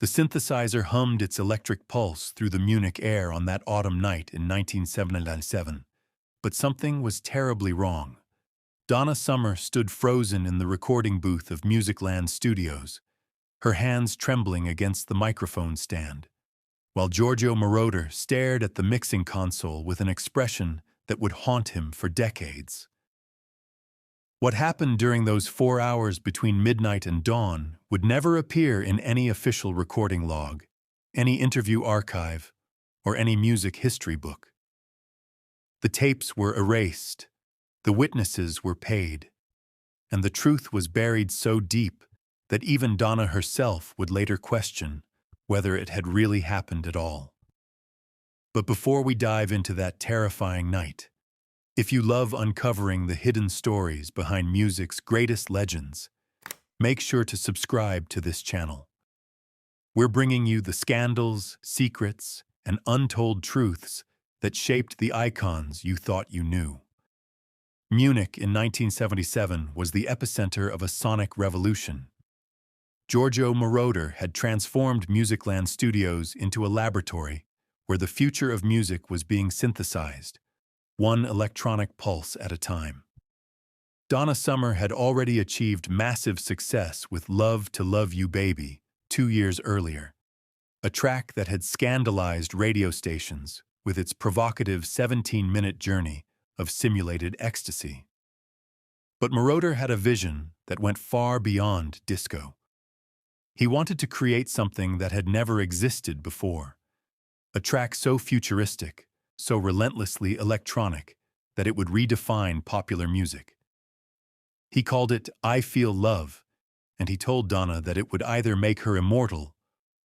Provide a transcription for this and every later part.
The synthesizer hummed its electric pulse through the Munich air on that autumn night in 1977. But something was terribly wrong. Donna Summer stood frozen in the recording booth of Musicland Studios, her hands trembling against the microphone stand, while Giorgio Moroder stared at the mixing console with an expression that would haunt him for decades. What happened during those 4 hours between midnight and dawn would never appear in any official recording log, any interview archive, or any music history book. The tapes were erased, the witnesses were paid, and the truth was buried so deep that even Donna herself would later question whether it had really happened at all. But before we dive into that terrifying night, if you love uncovering the hidden stories behind music's greatest legends, make sure to subscribe to this channel. We're bringing you the scandals, secrets, and untold truths that shaped the icons you thought you knew. Munich in 1977 was the epicenter of a sonic revolution. Giorgio Moroder had transformed Musicland Studios into a laboratory where the future of music was being synthesized, one electronic pulse at a time. Donna Summer had already achieved massive success with Love to Love You Baby 2 years earlier, a track that had scandalized radio stations with its provocative 17-minute journey of simulated ecstasy. But Moroder had a vision that went far beyond disco. He wanted to create something that had never existed before, a track so futuristic, so relentlessly electronic, that it would redefine popular music. He called it I Feel Love, and he told Donna that it would either make her immortal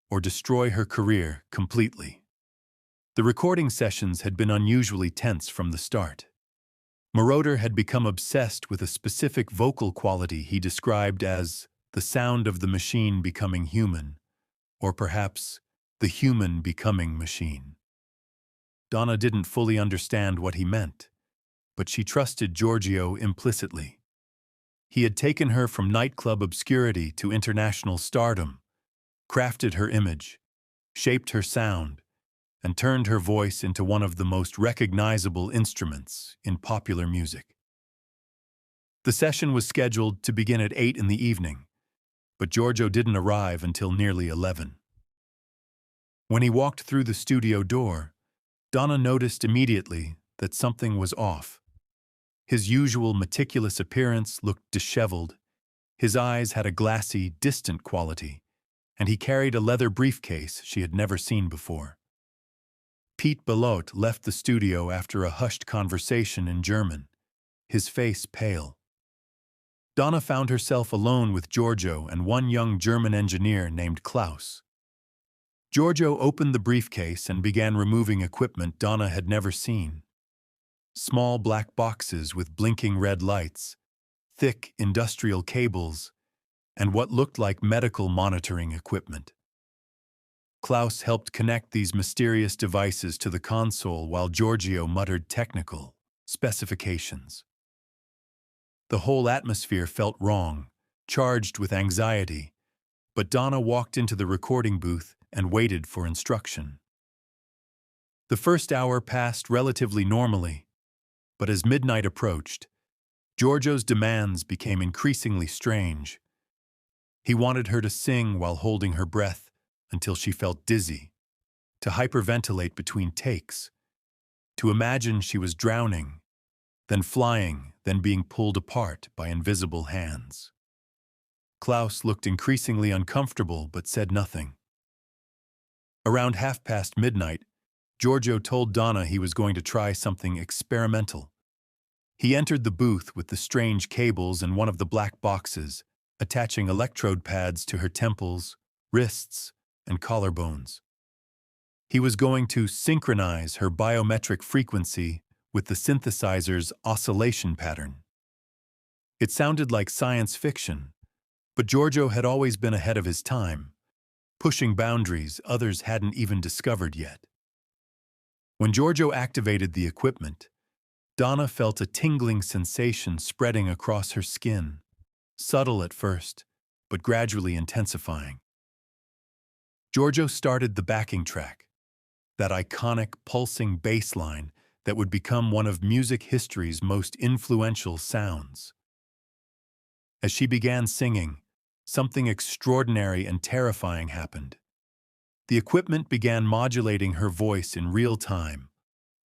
or destroy her career completely. The recording sessions had been unusually tense from the start. Moroder had become obsessed with a specific vocal quality he described as the sound of the machine becoming human, or perhaps the human becoming machine. Donna didn't fully understand what he meant, but she trusted Giorgio implicitly. He had taken her from nightclub obscurity to international stardom, crafted her image, shaped her sound, and turned her voice into one of the most recognizable instruments in popular music. The session was scheduled to begin at 8 in the evening, but Giorgio didn't arrive until nearly 11. When he walked through the studio door, Donna noticed immediately that something was off. His usual meticulous appearance looked disheveled, his eyes had a glassy, distant quality, and he carried a leather briefcase she had never seen before. Pete Belot left the studio after a hushed conversation in German, his face pale. Donna found herself alone with Giorgio and one young German engineer named Klaus. Giorgio opened the briefcase and began removing equipment Donna had never seen. Small black boxes with blinking red lights, thick industrial cables, and what looked like medical monitoring equipment. Klaus helped connect these mysterious devices to the console while Giorgio muttered technical specifications. The whole atmosphere felt wrong, charged with anxiety, but Donna walked into the recording booth and waited for instruction. The first hour passed relatively normally, but as midnight approached, Giorgio's demands became increasingly strange. He wanted her to sing while holding her breath until she felt dizzy, to hyperventilate between takes, to imagine she was drowning, then flying, then being pulled apart by invisible hands. Klaus looked increasingly uncomfortable but said nothing. Around midnight, Giorgio told Donna he was going to try something experimental. He entered the booth with the strange cables and one of the black boxes, attaching electrode pads to her temples, wrists, and collarbones. He was going to synchronize her biometric frequency with the synthesizer's oscillation pattern. It sounded like science fiction, but Giorgio had always been ahead of his time, pushing boundaries others hadn't even discovered yet. When Giorgio activated the equipment, Donna felt a tingling sensation spreading across her skin, subtle at first, but gradually intensifying. Giorgio started the backing track, that iconic pulsing bass line that would become one of music history's most influential sounds. As she began singing, something extraordinary and terrifying happened. The equipment began modulating her voice in real time,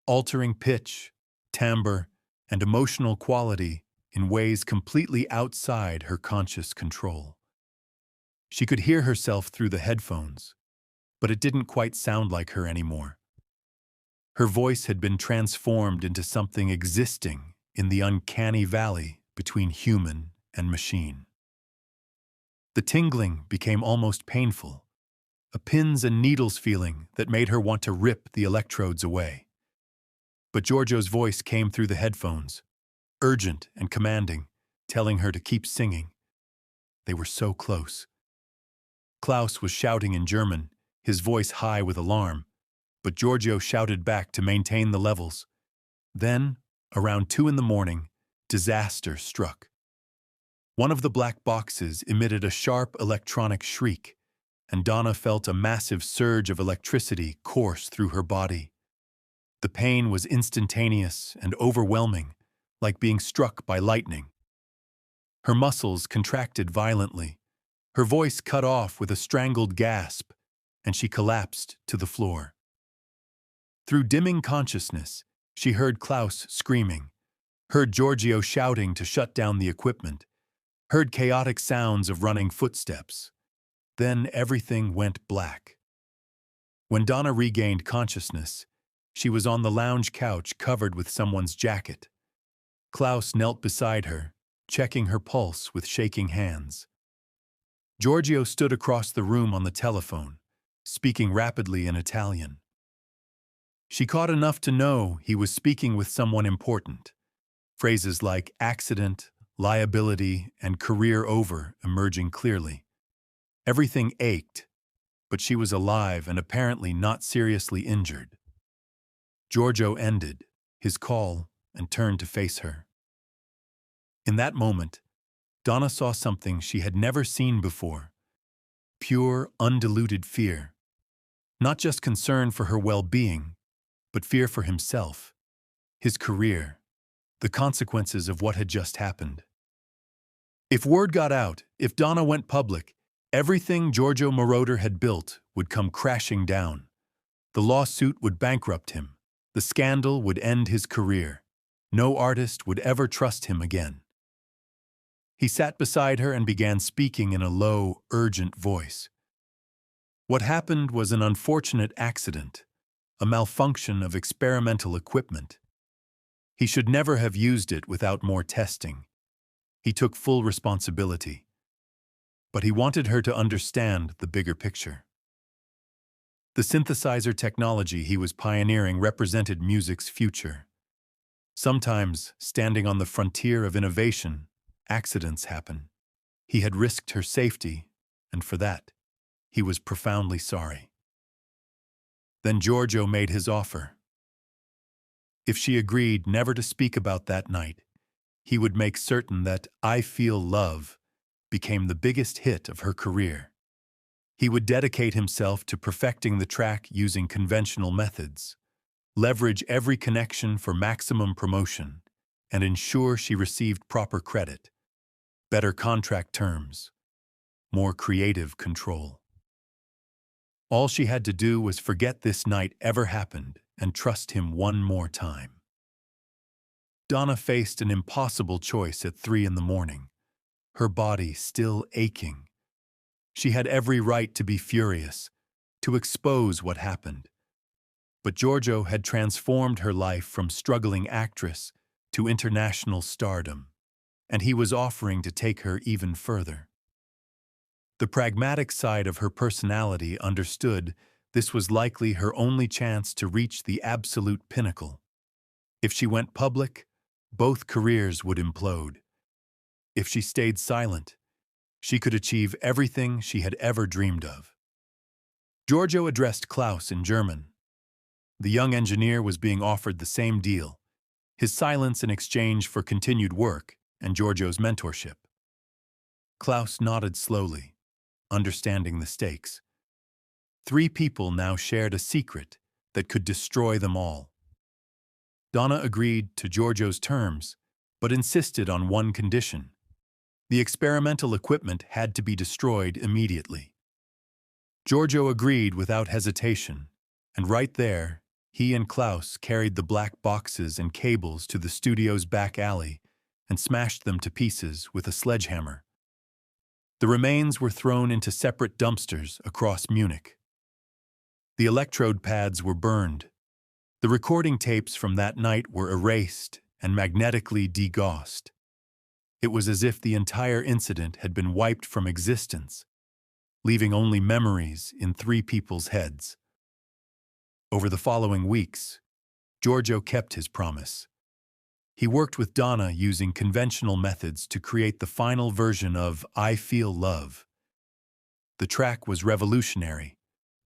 altering pitch, timbre, and emotional quality in ways completely outside her conscious control. She could hear herself through the headphones, but it didn't quite sound like her anymore. Her voice had been transformed into something existing in the uncanny valley between human and machine. The tingling became almost painful, a pins and needles feeling that made her want to rip the electrodes away. But Giorgio's voice came through the headphones, urgent and commanding, telling her to keep singing. They were so close. Klaus was shouting in German, his voice high with alarm, but Giorgio shouted back to maintain the levels. Then, around 2 a.m, disaster struck. One of the black boxes emitted a sharp electronic shriek, and Donna felt a massive surge of electricity course through her body. The pain was instantaneous and overwhelming, like being struck by lightning. Her muscles contracted violently, her voice cut off with a strangled gasp, and she collapsed to the floor. Through dimming consciousness, she heard Klaus screaming, heard Giorgio shouting to shut down the equipment, heard chaotic sounds of running footsteps. Then everything went black. When Donna regained consciousness, she was on the lounge couch covered with someone's jacket. Klaus knelt beside her, checking her pulse with shaking hands. Giorgio stood across the room on the telephone, speaking rapidly in Italian. She caught enough to know he was speaking with someone important. Phrases like accident, liability, and career over emerging clearly. Everything ached, but she was alive and apparently not seriously injured. Giorgio ended his call and turned to face her. In that moment, Donna saw something she had never seen before. Pure, undiluted fear. Not just concern for her well-being, but fear for himself, his career, the consequences of what had just happened. If word got out, if Donna went public, everything Giorgio Moroder had built would come crashing down. The lawsuit would bankrupt him. The scandal would end his career. No artist would ever trust him again. He sat beside her and began speaking in a low, urgent voice. What happened was an unfortunate accident, a malfunction of experimental equipment. He should never have used it without more testing. He took full responsibility. But he wanted her to understand the bigger picture. The synthesizer technology he was pioneering represented music's future. Sometimes, standing on the frontier of innovation, accidents happen. He had risked her safety, and for that, he was profoundly sorry. Then Giorgio made his offer. If she agreed never to speak about that night, he would make certain that "I Feel Love" became the biggest hit of her career. He would dedicate himself to perfecting the track using conventional methods, leverage every connection for maximum promotion, and ensure she received proper credit, better contract terms, more creative control. All she had to do was forget this night ever happened and trust him one more time. Donna faced an impossible choice at 3 a.m, her body still aching. She had every right to be furious, to expose what happened. But Giorgio had transformed her life from struggling actress to international stardom, and he was offering to take her even further. The pragmatic side of her personality understood this was likely her only chance to reach the absolute pinnacle. If she went public, both careers would implode. If she stayed silent, she could achieve everything she had ever dreamed of. Giorgio addressed Klaus in German. The young engineer was being offered the same deal, his silence in exchange for continued work and Giorgio's mentorship. Klaus nodded slowly, understanding the stakes. Three people now shared a secret that could destroy them all. Donna agreed to Giorgio's terms, but insisted on one condition. The experimental equipment had to be destroyed immediately. Giorgio agreed without hesitation, and right there, he and Klaus carried the black boxes and cables to the studio's back alley and smashed them to pieces with a sledgehammer. The remains were thrown into separate dumpsters across Munich. The electrode pads were burned. The recording tapes from that night were erased and magnetically degaussed. It was as if the entire incident had been wiped from existence, leaving only memories in three people's heads. Over the following weeks, Giorgio kept his promise. He worked with Donna using conventional methods to create the final version of I Feel Love. The track was revolutionary,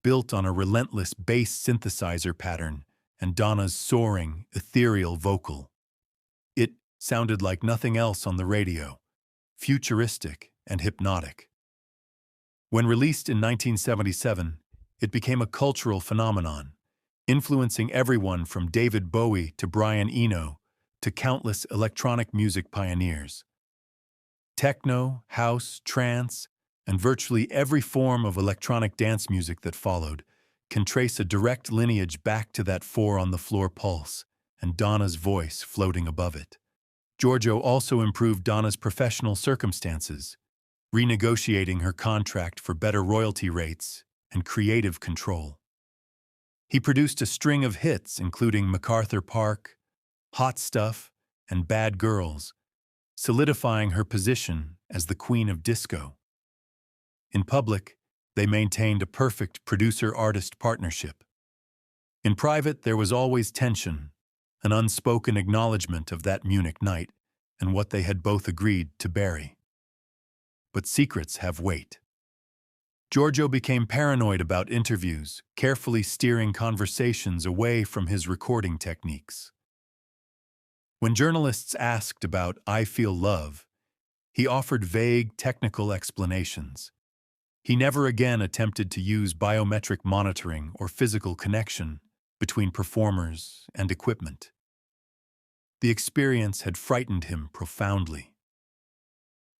built on a relentless bass synthesizer pattern and Donna's soaring, ethereal vocal. It sounded like nothing else on the radio, futuristic and hypnotic. When released in 1977, it became a cultural phenomenon, influencing everyone from David Bowie to Brian Eno to countless electronic music pioneers. Techno, house, trance, and virtually every form of electronic dance music that followed can trace a direct lineage back to that four-on-the-floor pulse and Donna's voice floating above it. Giorgio also improved Donna's professional circumstances, renegotiating her contract for better royalty rates and creative control. He produced a string of hits including MacArthur Park, Hot Stuff, and Bad Girls, solidifying her position as the queen of disco. In public, they maintained a perfect producer-artist partnership. In private, there was always tension, an unspoken acknowledgement of that Munich night and what they had both agreed to bury. But secrets have weight. Giorgio became paranoid about interviews, carefully steering conversations away from his recording techniques. When journalists asked about I Feel Love, he offered vague technical explanations. He never again attempted to use biometric monitoring or physical connection between performers and equipment. The experience had frightened him profoundly.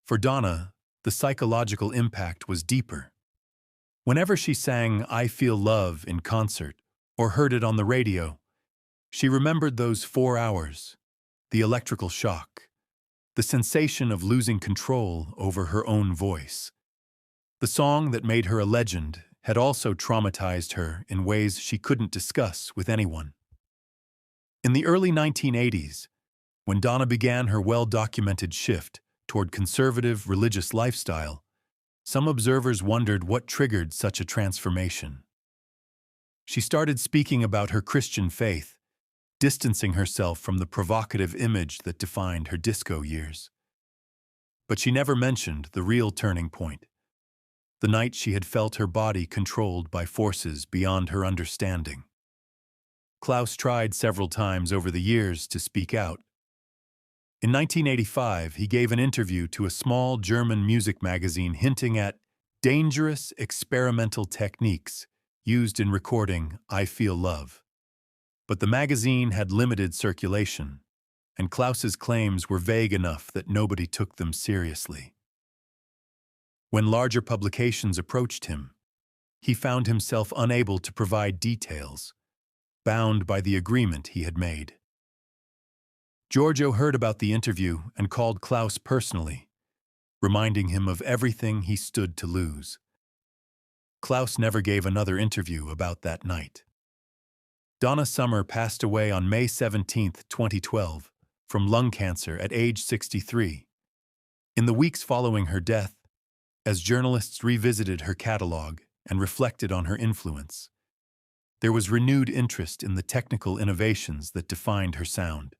For Donna, the psychological impact was deeper. Whenever she sang I Feel Love in concert or heard it on the radio, she remembered those 4 hours, the electrical shock, the sensation of losing control over her own voice. The song that made her a legend had also traumatized her in ways she couldn't discuss with anyone. In the early 1980s, when Donna began her well-documented shift toward conservative religious lifestyle, some observers wondered what triggered such a transformation. She started speaking about her Christian faith, distancing herself from the provocative image that defined her disco years. But she never mentioned the real turning point, the night she had felt her body controlled by forces beyond her understanding. Klaus tried several times over the years to speak out. In 1985, he gave an interview to a small German music magazine hinting at dangerous experimental techniques used in recording I Feel Love. But the magazine had limited circulation, and Klaus's claims were vague enough that nobody took them seriously. When larger publications approached him, he found himself unable to provide details, bound by the agreement he had made. Giorgio heard about the interview and called Klaus personally, reminding him of everything he stood to lose. Klaus never gave another interview about that night. Donna Summer passed away on May 17, 2012, from lung cancer at age 63. In the weeks following her death, as journalists revisited her catalog and reflected on her influence, there was renewed interest in the technical innovations that defined her sound.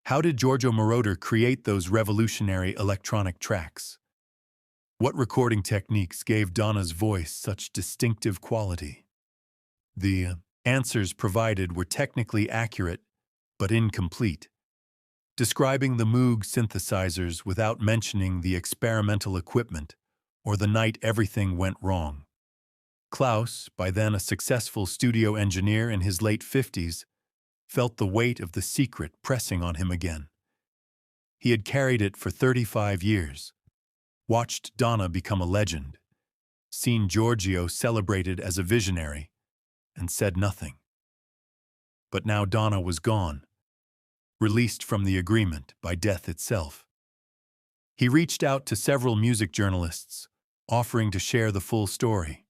How did Giorgio Moroder create those revolutionary electronic tracks? What recording techniques gave Donna's voice such distinctive quality? The answers provided were technically accurate, but incomplete, describing the Moog synthesizers without mentioning the experimental equipment or the night everything went wrong. Klaus, by then a successful studio engineer in his late 50s, felt the weight of the secret pressing on him again. He had carried it for 35 years, watched Donna become a legend, seen Giorgio celebrated as a visionary, and said nothing. But now Donna was gone, released from the agreement by death itself. He reached out to several music journalists, offering to share the full story.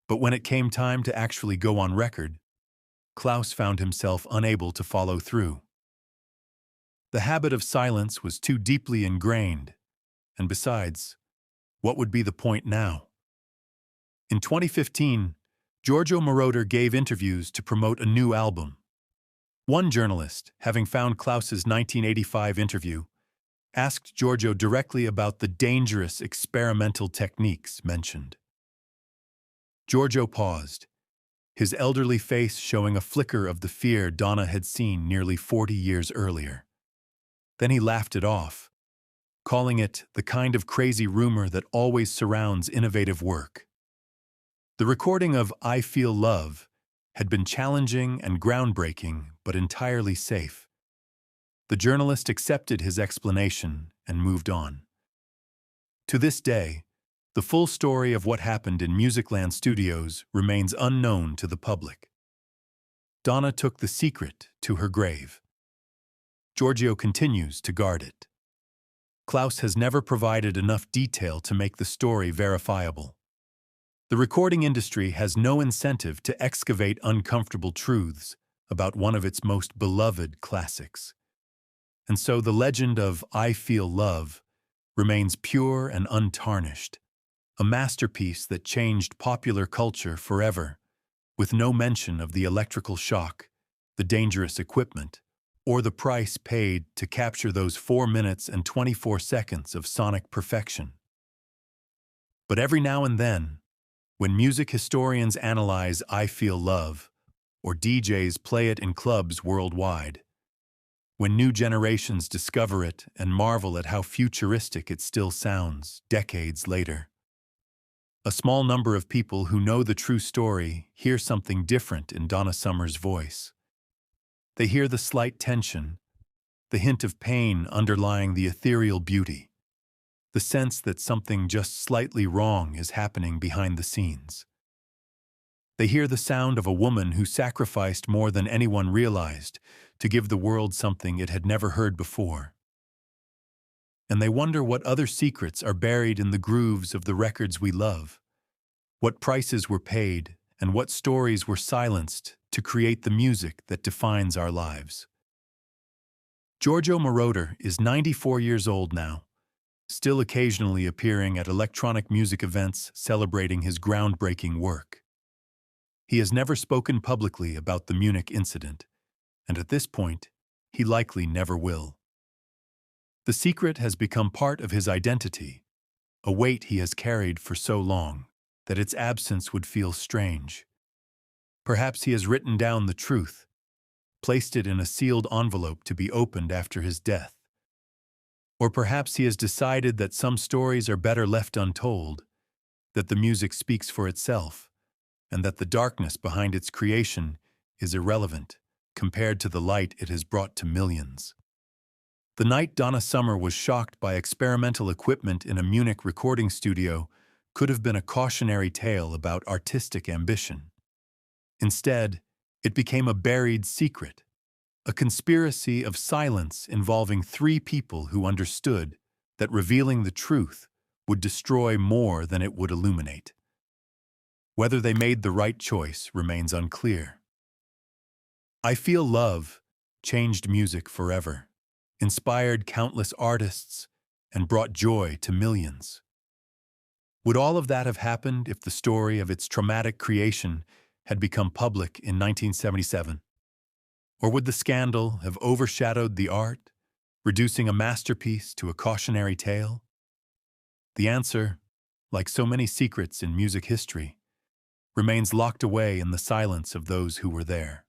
But when it came time to actually go on record, Klaus found himself unable to follow through. The habit of silence was too deeply ingrained, and besides, what would be the point now? In 2015, Giorgio Moroder gave interviews to promote a new album. One journalist, having found Klaus's 1985 interview, asked Giorgio directly about the dangerous experimental techniques mentioned. Giorgio paused, his elderly face showing a flicker of the fear Donna had seen nearly 40 years earlier. Then he laughed it off, calling it the kind of crazy rumor that always surrounds innovative work. The recording of I Feel Love had been challenging and groundbreaking, but entirely safe. The journalist accepted his explanation and moved on. To this day, the full story of what happened in Musicland Studios remains unknown to the public. Donna took the secret to her grave. Giorgio continues to guard it. Klaus has never provided enough detail to make the story verifiable. The recording industry has no incentive to excavate uncomfortable truths about one of its most beloved classics. And so the legend of I Feel Love remains pure and untarnished, a masterpiece that changed popular culture forever, with no mention of the electrical shock, the dangerous equipment, or the price paid to capture those 4 minutes and 24 seconds of sonic perfection. But every now and then, when music historians analyze I Feel Love, or DJs play it in clubs worldwide, when new generations discover it and marvel at how futuristic it still sounds decades later, a small number of people who know the true story hear something different in Donna Summer's voice. They hear the slight tension, the hint of pain underlying the ethereal beauty, the sense that something just slightly wrong is happening behind the scenes. They hear the sound of a woman who sacrificed more than anyone realized to give the world something it had never heard before. And they wonder what other secrets are buried in the grooves of the records we love, what prices were paid, and what stories were silenced to create the music that defines our lives. Giorgio Moroder is 94 years old now, still occasionally appearing at electronic music events celebrating his groundbreaking work. He has never spoken publicly about the Munich incident, and at this point, he likely never will. The secret has become part of his identity, a weight he has carried for so long that its absence would feel strange. Perhaps he has written down the truth, placed it in a sealed envelope to be opened after his death. Or perhaps he has decided that some stories are better left untold, that the music speaks for itself, and that the darkness behind its creation is irrelevant compared to the light it has brought to millions. The night Donna Summer was shocked by experimental equipment in a Munich recording studio could have been a cautionary tale about artistic ambition. Instead, it became a buried secret, a conspiracy of silence involving 3 people who understood that revealing the truth would destroy more than it would illuminate. Whether they made the right choice remains unclear. I Feel Love changed music forever, inspired countless artists, and brought joy to millions. Would all of that have happened if the story of its traumatic creation had become public in 1977? Or would the scandal have overshadowed the art, reducing a masterpiece to a cautionary tale? The answer, like so many secrets in music history, remains locked away in the silence of those who were there.